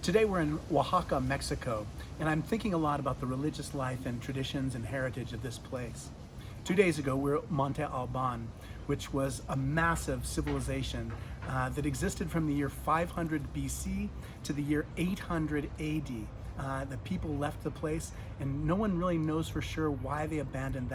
Today we're in Oaxaca, Mexico, and I'm thinking a lot about the religious life and traditions and heritage of this place. 2 days ago we were at Monte Albán, which was a massive civilization that existed from the year 500 BC to the year 800 AD. The people left the place, and no one really knows for sure why they abandoned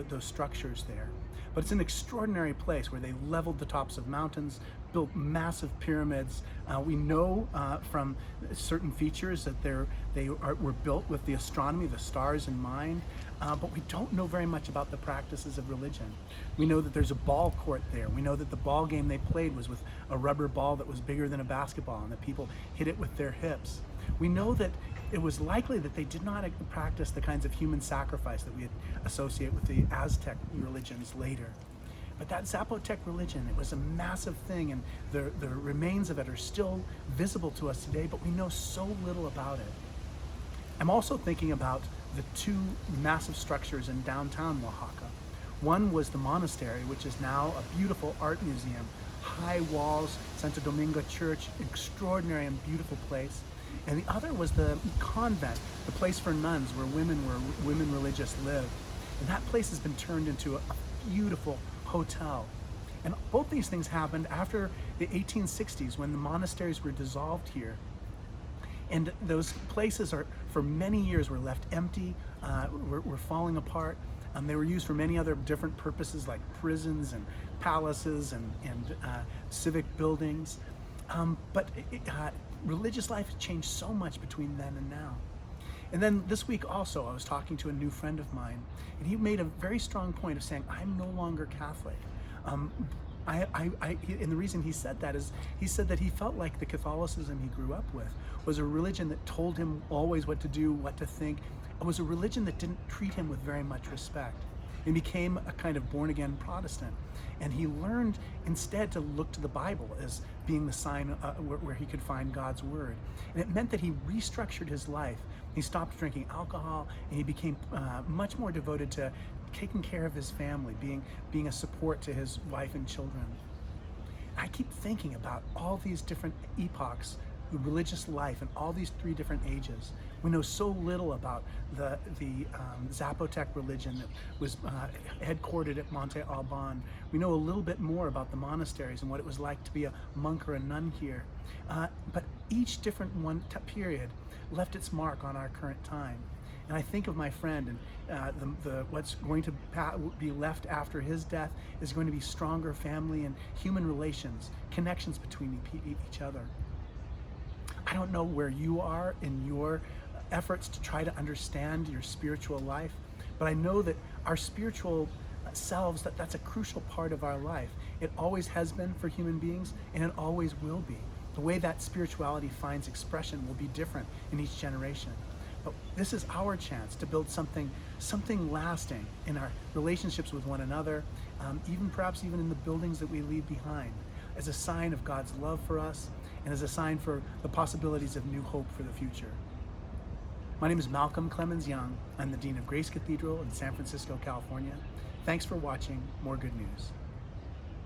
those structures there. But it's an extraordinary place where they leveled the tops of mountains, built massive pyramids. We know from certain features that were built with the astronomy, the stars in mind, but we don't know very much about the practices of religion. We know that there's a ball court there. We know that the ball game they played was with a rubber ball that was bigger than a basketball, and that people hit it with their hips. We know that it was likely that they did not practice the kinds of human sacrifice that we associate with the Aztec religions later. But that Zapotec religion, it was a massive thing, and the remains of it are still visible to us today, but we know so little about it. I'm also thinking about the two massive structures in downtown Oaxaca. One was the monastery, which is now a beautiful art museum, high walls, Santo Domingo Church, extraordinary and beautiful place. And the other was the convent, the place for nuns where women religious lived. And that place has been turned into a beautiful hotel. And both these things happened after the 1860s, when the monasteries were dissolved here. And those places for many years were left empty, were falling apart. They were used for many other different purposes, like prisons and palaces and civic buildings. But religious life has changed so much between then and now. And then this week also, I was talking to a new friend of mine, and he made a very strong point of saying, I'm no longer Catholic. And the reason he said that is, he said that he felt like the Catholicism he grew up with was a religion that told him always what to do, what to think. It was a religion that didn't treat him with very much respect. He became a kind of born-again Protestant, and he learned instead to look to the Bible as being the sign where he could find God's word. And it meant that he restructured his life. He stopped drinking alcohol, and he became much more devoted to taking care of his family, being a support to his wife and children. I keep thinking about all these different epochs, the religious life, and all these three different ages. We know so little about the Zapotec religion that was headquartered at Monte Albán. We know a little bit more about the monasteries and what it was like to be a monk or a nun here. But each different period left its mark on our current time. And I think of my friend, and what's going to be left after his death is going to be stronger family and human relations, connections between each other. I don't know where you are in your efforts to try to understand your spiritual life, but I know that our spiritual selves, that's a crucial part of our life. It always has been for human beings, and it always will be. The way that spirituality finds expression will be different in each generation. But this is our chance to build something lasting in our relationships with one another, perhaps even in the buildings that we leave behind, as a sign of God's love for us and as a sign for the possibilities of new hope for the future. My name is Malcolm Clemens Young. I'm the Dean of Grace Cathedral in San Francisco, California. Thanks for watching More Good News.